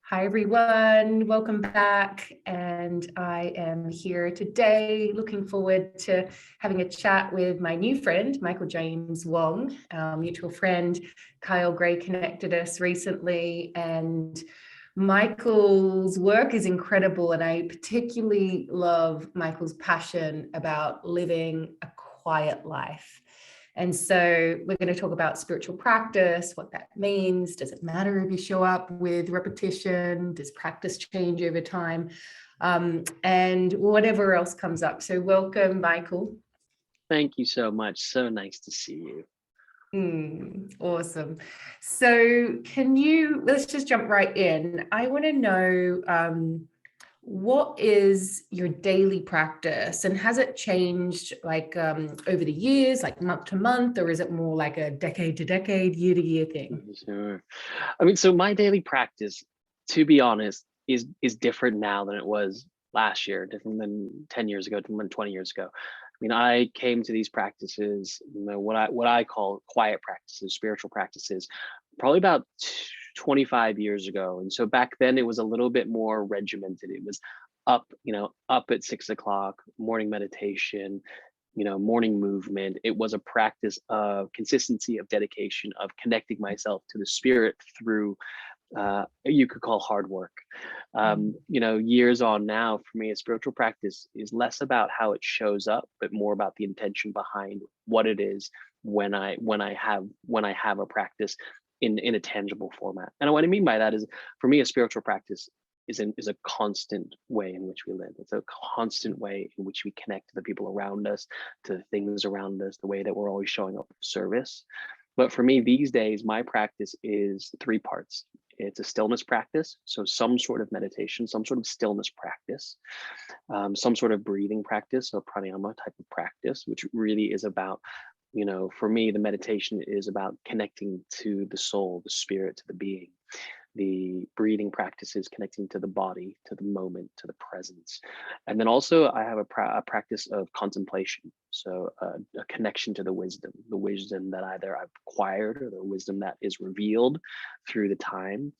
Hi, everyone. Welcome back. And I am here today looking forward to having a chat with my new friend, Michael James Wong, our mutual friend. Kyle Gray connected us recently, and Michael's work is incredible. And I particularly love Michael's passion about living a quiet life. And so we're going to talk about spiritual practice, what that means. Does it matter if you show up with repetition? Does practice change over time? And whatever else comes up. So welcome, Michael. Thank you so much. So nice to see you. Awesome. So let's just jump right in. I want to know, what is your daily practice, and has it changed over the years, like month to month, or is it more like a decade to decade, year to year thing? Sure. So my daily practice, to be honest, is different now than it was last year, different than 10 years ago, different than 20 years ago. I came to these practices, what I call quiet practices, spiritual practices, probably about 25 years ago. And so back then it was a little bit more regimented. It was up at 6 o'clock, morning meditation, morning movement. It was a practice of consistency, of dedication, of connecting myself to the spirit through you could call hard work. Years on now, for me, a spiritual practice is less about how it shows up, but more about the intention behind what it is when I have a practice in a tangible format. And what I mean by that is, for me, a spiritual practice is a constant way in which we live. It's a constant way in which we connect to the people around us, to the things around us, the way that we're always showing up for service. But for me, these days, my practice is three parts. It's a stillness practice, so some sort of meditation, some sort of stillness practice, some sort of breathing practice, so pranayama type of practice, which really is about, for me, the meditation is about connecting to the soul, the spirit, to the being. The breathing practices connecting to the body, to the moment, to the presence. And then also I have a practice of contemplation. So a connection to the wisdom that either I've acquired or the wisdom that is revealed through the time.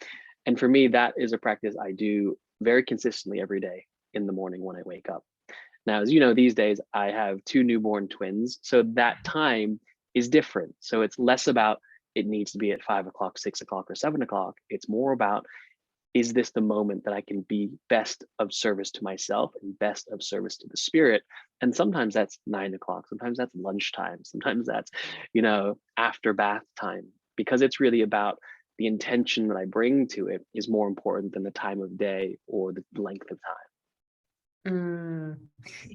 And for me, that is a practice I do very consistently every day in the morning when I wake up. Now, as you know, these days I have two newborn twins. So that time is different. So it's less about it needs to be at 5 o'clock, 6 o'clock, or 7 o'clock. It's more about, is this the moment that I can be best of service to myself and best of service to the spirit? And sometimes that's 9 o'clock. Sometimes that's lunchtime. Sometimes that's, after bath time, because it's really about the intention that I bring to it is more important than the time of day or the length of time.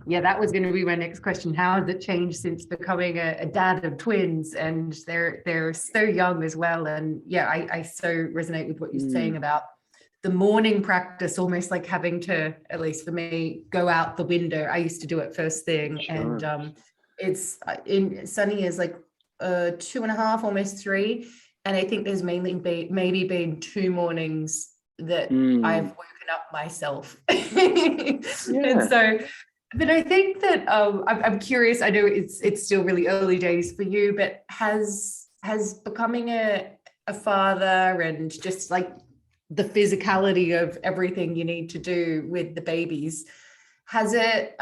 Yeah, that was going to be my next question. How has it changed since becoming a dad of twins? And they're so young as well. And yeah, I so resonate with what you're saying about the morning practice, almost like having to, at least for me, go out the window. I used to do it first thing. Sure. And it's in Sunny is like 2.5, almost 3. And I think there's maybe been 2 mornings that I've woken up myself. Yeah. And so, but I think that I'm curious. I know it's still really early days for you, but has becoming a father and just like the physicality of everything you need to do with the babies, has it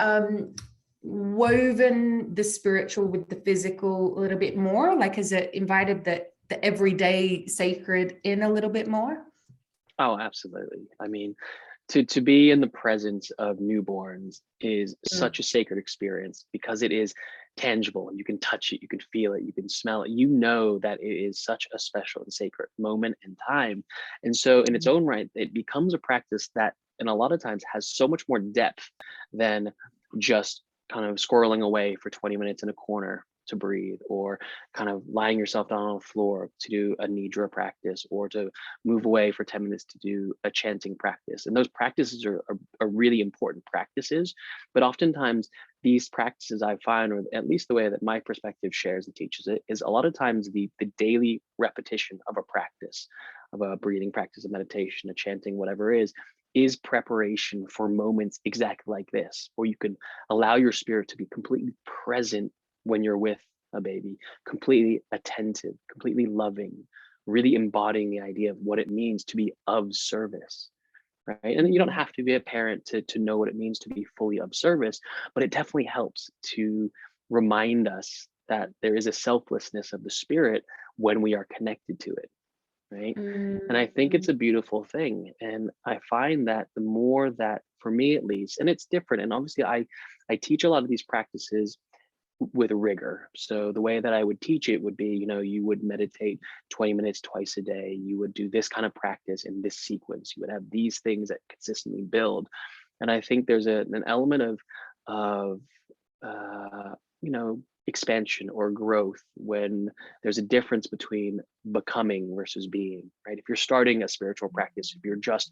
woven the spiritual with the physical a little bit more? Like, has it invited the everyday sacred in a little bit more? Oh, absolutely. To be in the presence of newborns is such a sacred experience because it is tangible. You can touch it, you can feel it, you can smell it. You know that it is such a special and sacred moment and time. And so in its own right, it becomes a practice that, and a lot of times, has so much more depth than just kind of squirreling away for 20 minutes in a corner to breathe, or kind of lying yourself down on the floor to do a nidra practice, or to move away for 10 minutes to do a chanting practice. And those practices are really important practices. But oftentimes these practices, I find, or at least the way that my perspective shares and teaches it, is a lot of times the daily repetition of a practice, of a breathing practice, a meditation, a chanting, whatever it is preparation for moments exactly like this, where you can allow your spirit to be completely present when you're with a baby, completely attentive, completely loving, really embodying the idea of what it means to be of service. right? And you don't have to be a parent to know what it means to be fully of service, but it definitely helps to remind us that there is a selflessness of the spirit when we are connected to it, right? And I think it's Mm. a beautiful thing. And I find that the more that, for me at least, and it's different, and obviously I teach a lot of these practices with rigor. So the way that I would teach it would be, you would meditate 20 minutes twice a day. You would do this kind of practice in this sequence. You would have these things that consistently build. And I think there's an element of uh, expansion or growth when there's a difference between becoming versus being, right? If you're starting a spiritual practice, if you're just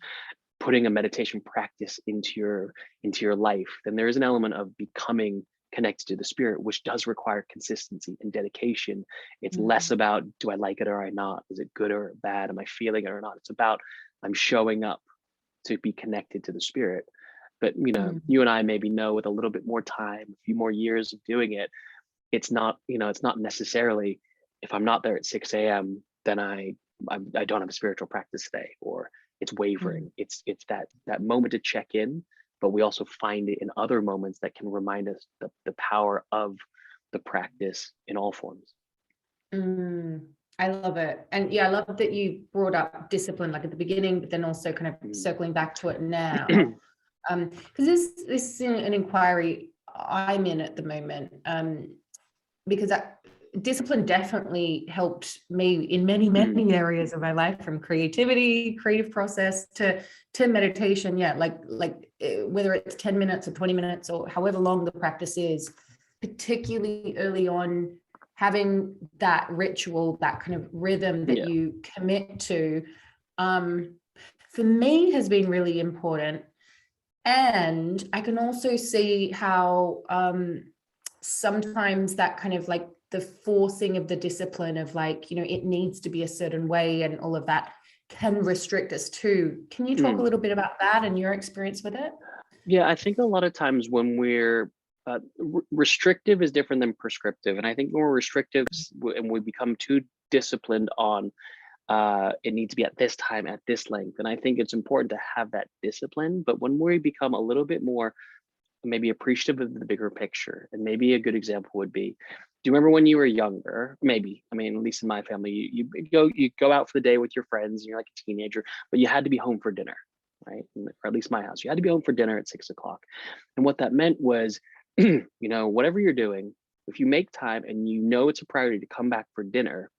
putting a meditation practice into your life, then there is an element of becoming connected to the spirit, which does require consistency and dedication. It's less Mm. about, do I like it or I not? Is it good or bad? Am I feeling it or not? It's about, I'm showing up to be connected to the spirit. But Mm. you and I maybe know, with a little bit more time, a few more years of doing it, it's not necessarily, if I'm not there at 6 a.m., then I don't have a spiritual practice today, or it's Mm. wavering. It's that moment to check in, but we also find it in other moments that can remind us the power of the practice in all forms. Mm. I love it. And yeah, I love that you brought up discipline like at the beginning, but then also kind of Mm. circling back to it now. Because this is an inquiry I'm in at the moment. Because discipline definitely helped me in many, Mm. many areas of my life, from creativity, creative process to meditation. Yeah, whether it's 10 minutes or 20 minutes or however long the practice is, particularly early on, having that ritual, that kind of rhythm that Yeah. you commit to, for me has been really important. And I can also see how sometimes that kind of like the forcing of the discipline of like, it needs to be a certain way and all of that can restrict us too. Can you talk a Mm. little bit about that and your experience with it? Yeah, I think a lot of times when we're restrictive is different than prescriptive, and I think when we're restrictive and we become too disciplined on, it needs to be at this time, at this length, and I think it's important to have that discipline. But when we become a little bit more maybe appreciative of the bigger picture, and maybe a good example would be, do you remember when you were younger? Maybe, I mean, at least in my family, you go out for the day with your friends, and you're like a teenager, but you had to be home for dinner, right? Or at least my house, you had to be home for dinner at 6 o'clock. And what that meant was, whatever you're doing, if you make time and it's a priority to come back for dinner,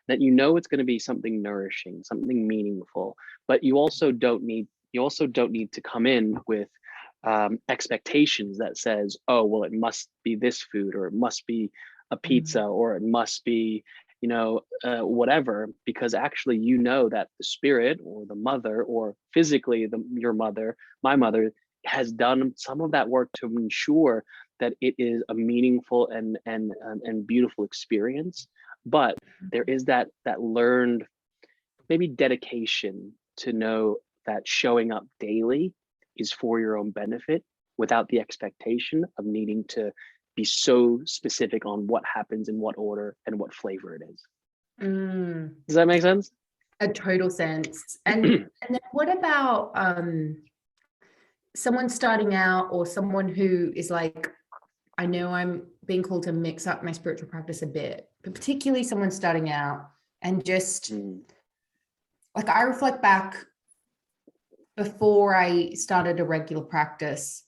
that it's going to be something nourishing, something meaningful. But you also don't need to come in with expectations that says, oh, well, it must be this food, or it must be a pizza, Mm. or it must be, whatever, because actually, that the spirit or the mother, or physically your mother, my mother, has done some of that work to ensure that it is a meaningful and beautiful experience. But there is that learned, maybe, dedication to know that showing up daily is for your own benefit, without the expectation of needing to be so specific on what happens in what order and what flavor it is. Mm. Does that make sense? A total sense. And then what about someone starting out, or someone who is like, I know I'm being called to mix up my spiritual practice a bit, but particularly someone starting out and just Mm. like, I reflect back before I started a regular practice,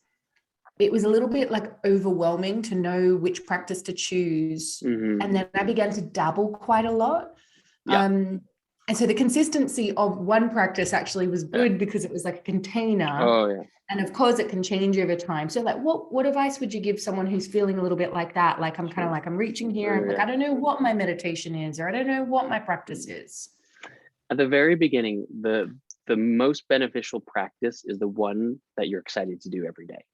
it was a little bit like overwhelming to know which practice to choose. Hmm. And then I began to dabble quite a lot. Yeah. And so the consistency of one practice actually was Yeah. good because it was like a container. Oh, yeah. And of course it can change over time. So like, what advice would you give someone who's feeling a little bit like that? Like, I'm kind of like, I'm reaching here. I'm like, Yeah. I don't know what my meditation is, or I don't know what my practice is. At the very beginning, the most beneficial practice is the one that you're excited to do every day.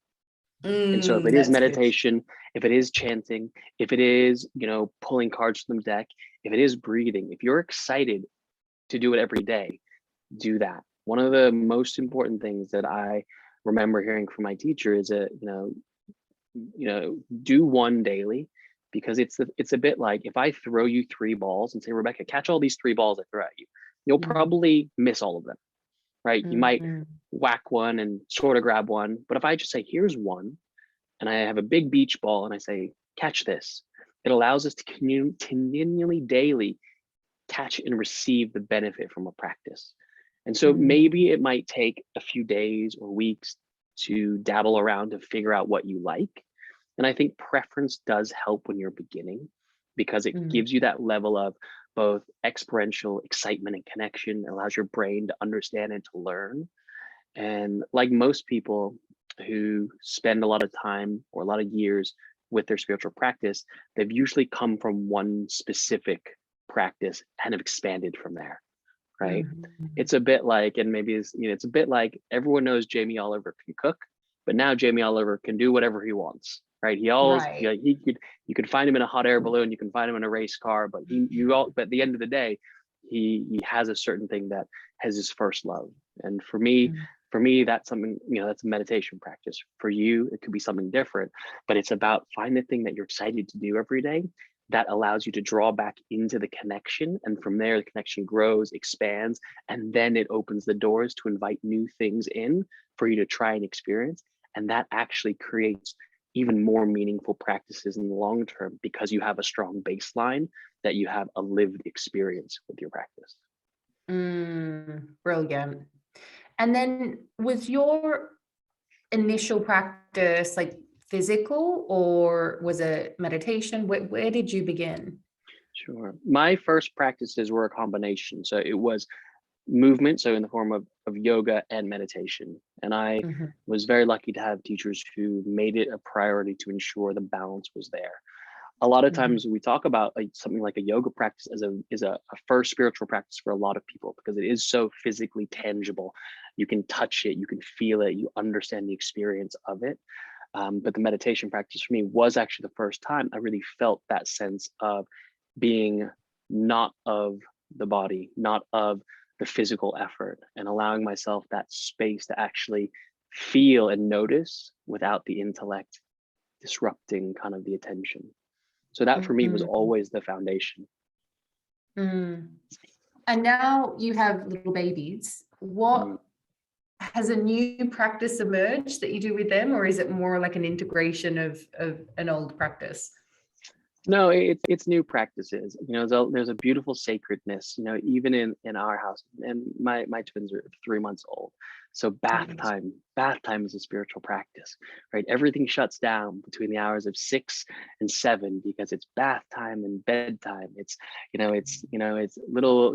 And so if it is That's good. meditation, if it is chanting, if it is, pulling cards from the deck, if it is breathing, if you're excited to do it every day, do that. One of the most important things that I remember hearing from my teacher is do one daily, because it's a bit like, if I throw you 3 balls and say, Rebecca, catch all these 3 balls I throw at you, you'll Mm. probably miss all of them. right? You might Mm-hmm. whack one and sort of grab one, but if I just say, here's one, and I have a big beach ball and I say, catch this, it allows us to continually, daily catch and receive the benefit from a practice. And so maybe it might take a few days or weeks to dabble around to figure out what you like. And I think preference does help when you're beginning, because it gives you that level of both experiential excitement and connection. It allows your brain to understand and to learn. And like most people who spend a lot of time or a lot of years with their spiritual practice, they've usually come from one specific practice and have expanded from there, right? Mm-hmm. It's a bit like, and maybe it's a bit like, everyone knows Jamie Oliver can cook, but now Jamie Oliver can do whatever he wants, right? Right. You could find him in a hot air balloon, you can find him in a race car, but but at the end of the day, he has a certain thing that has his first love. And for me, that's something, that's a meditation practice. For you, it could be something different, but it's about find the thing that you're excited to do every day that allows you to draw back into the connection. And from there, the connection grows, expands, and then it opens the doors to invite new things in for you to try and experience. And that actually creates even more meaningful practices in the long term, because you have a strong baseline that you have a lived experience with your practice. Brilliant. And then was your initial practice like physical, or was it meditation? Where did you begin? Sure. My first practices were a combination. So it was movement, so in the form of yoga and meditation. And I Mm-hmm. was very lucky to have teachers who made it a priority to ensure the balance was there. A lot of times we talk about something like a yoga practice as a first spiritual practice for a lot of people, because it is so physically tangible. You can touch it, you can feel it, you understand the experience of it. But the meditation practice for me was actually the first time I really felt that sense of being not of the body, not of the physical effort, and allowing myself that space to actually feel and notice without the intellect disrupting kind of the attention. So that for me was Mm-hmm. always the foundation. Mm. And now you have little babies. What has a new practice emerged that you do with them, or is it more like an integration of an old practice? No, it's new practices. There's a beautiful sacredness, even in our house. And my twins are 3 months old. So bath time is a spiritual practice, right? Everything shuts down between the hours of 6 and 7 because it's bath time and bedtime. It's little,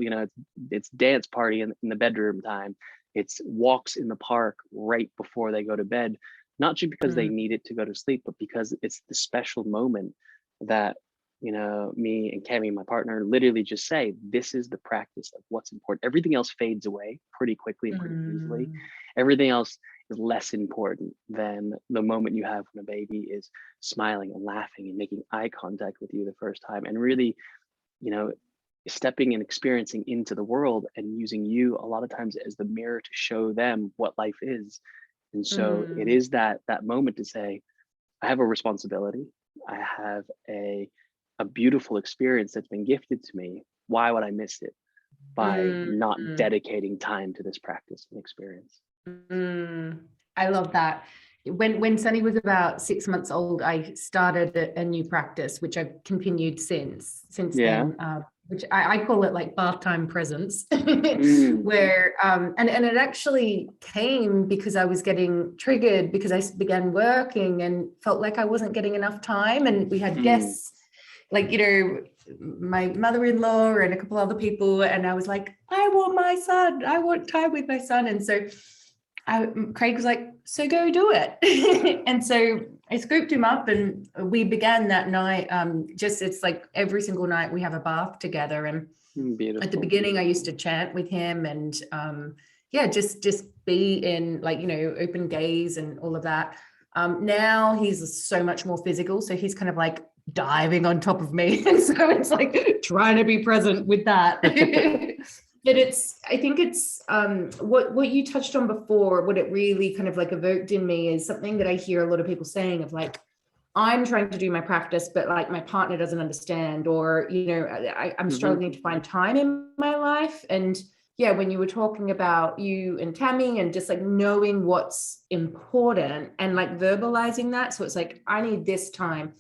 it's dance party in the bedroom time. It's walks in the park right before they go to bed, not just because they need it to go to sleep, but because it's the special moment that me and Cami, my partner, literally just say, this is the practice of what's important. Everything else fades away pretty quickly and pretty easily. Everything else is less important than the moment you have when a baby is smiling and laughing and making eye contact with you the first time, and really, stepping and experiencing into the world and using you a lot of times as the mirror to show them what life is. And so it is that moment to say, I have a responsibility. I have a beautiful experience that's been gifted to me. Why would I miss it by not dedicating time to this practice and experience? I love that. When Sunny was about 6 months old, I started a new practice, which I've continued since Yeah. then, which I call it like bath time presence, where and it actually came because I was getting triggered because I began working and felt like I wasn't getting enough time, and we had guests, like my mother-in-law and a couple other people, and I was like, I want time with my son. And so Craig was like, so go do it. And so I scooped him up and we began that night. It's like every single night we have a bath together. And Beautiful. at the beginning I used to chant with him and just be in open gaze and all of that. Now he's so much more physical. So he's kind of like diving on top of me. And so it's like trying to be present with that. But I think it's what you touched on before, what it really kind of like evoked in me is something that I hear a lot of people saying of like, I'm trying to do my practice, but like my partner doesn't understand, or, I'm struggling to find time in my life. And yeah, when you were talking about you and Tammy and just like knowing what's important and like verbalizing that. So it's like, I need this time.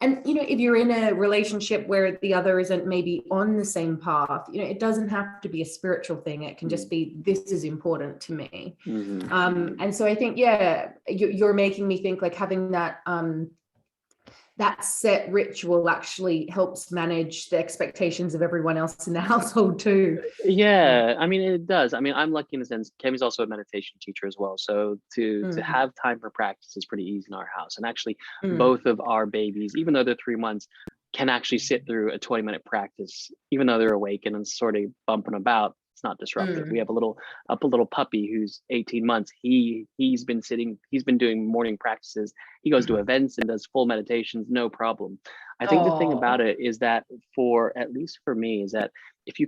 And, you know, if you're in a relationship where the other isn't maybe on the same path, you know, it doesn't have to be a spiritual thing. It can just be, this is important to me. And so I think, yeah, you're making me think like having that, that set ritual actually helps manage the expectations of everyone else in the household too. Yeah, I mean, it does. I mean, I'm lucky in the sense Kemi's also a meditation teacher as well. So to have time for practice is pretty easy in our house. And actually, both of our babies, even though they're 3 months, can actually sit through a 20-minute practice, even though they're awake and sort of bumping about. It's not disruptive. We have a little puppy who's 18 months. He's been doing morning practices. He goes to events and does full meditations, no problem. I think the thing about it is that, for at least for me, is that if you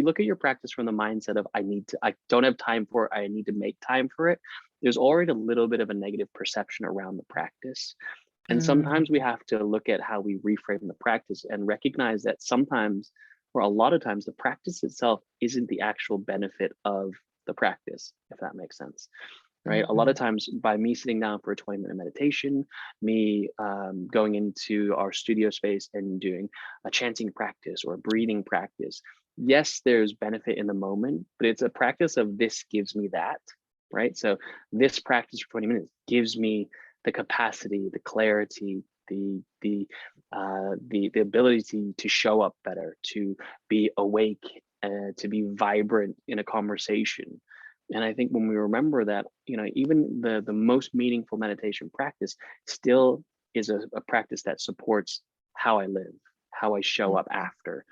look at your practice from the mindset of I don't have time for it, I need to make time for it, there's already a little bit of a negative perception around the practice. And sometimes we have to look at how we reframe the practice and recognize that sometimes, or a lot of times, the practice itself isn't the actual benefit of the practice, if that makes sense. Right. A lot of times, by me sitting down for a 20-minute meditation, me going into our studio space and doing a chanting practice or a breathing practice, yes, there's benefit in the moment, but it's a practice of this gives me that. Right. So this practice for 20 minutes gives me the capacity, the clarity, the ability to show up better, to be awake, to be vibrant in a conversation. And I think when we remember that, you know, even the most meaningful meditation practice still is a practice that supports how I live, how I show up after,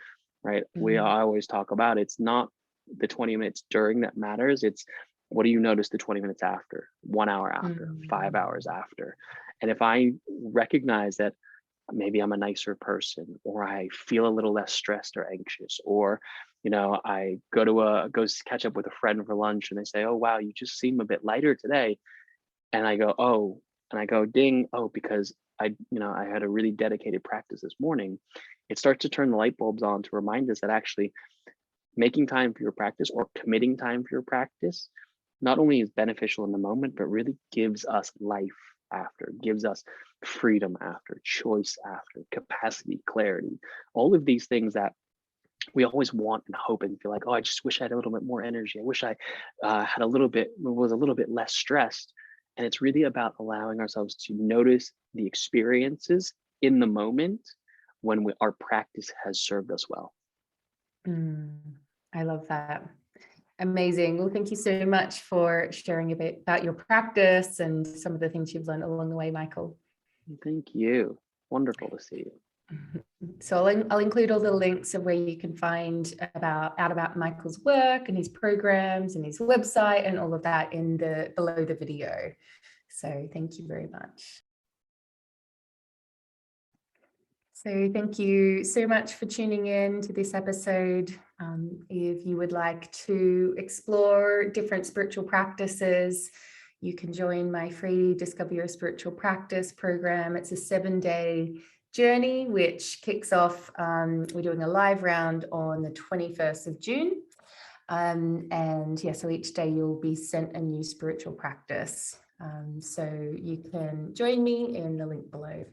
right? I always talk about, it's not the 20 minutes during that matters. It's what do you notice the 20 minutes after, 1 hour after, 5 hours after. And if I recognize that maybe I'm a nicer person, or I feel a little less stressed or anxious, or, you know, I go catch up with a friend for lunch and they say, oh, wow, you just seem a bit lighter today. And I go, oh, and I go, ding, oh, because I had a really dedicated practice this morning. It starts to turn the light bulbs on to remind us that actually making time for your practice or committing time for your practice not only is beneficial in the moment, but really gives us life after, gives us freedom after, choice after, capacity, clarity, all of these things that we always want and hope and feel like, oh, I just wish I had a little bit more energy. I wish I was a little bit less stressed. And it's really about allowing ourselves to notice the experiences in the moment when our practice has served us well. I love that. Amazing. Well, thank you so much for sharing a bit about your practice and some of the things you've learned along the way, Michael. Thank you. Wonderful to see you. So I'll include all the links of where you can find out about Michael's work and his programs and his website and all of that below the video. So thank you very much. So thank you so much for tuning in to this episode. If you would like to explore different spiritual practices, you can join my free Discover Your Spiritual Practice program. It's a 7-day journey, which kicks off, we're doing a live round on the 21st of June. And yeah, so each day you'll be sent a new spiritual practice. So you can join me in the link below.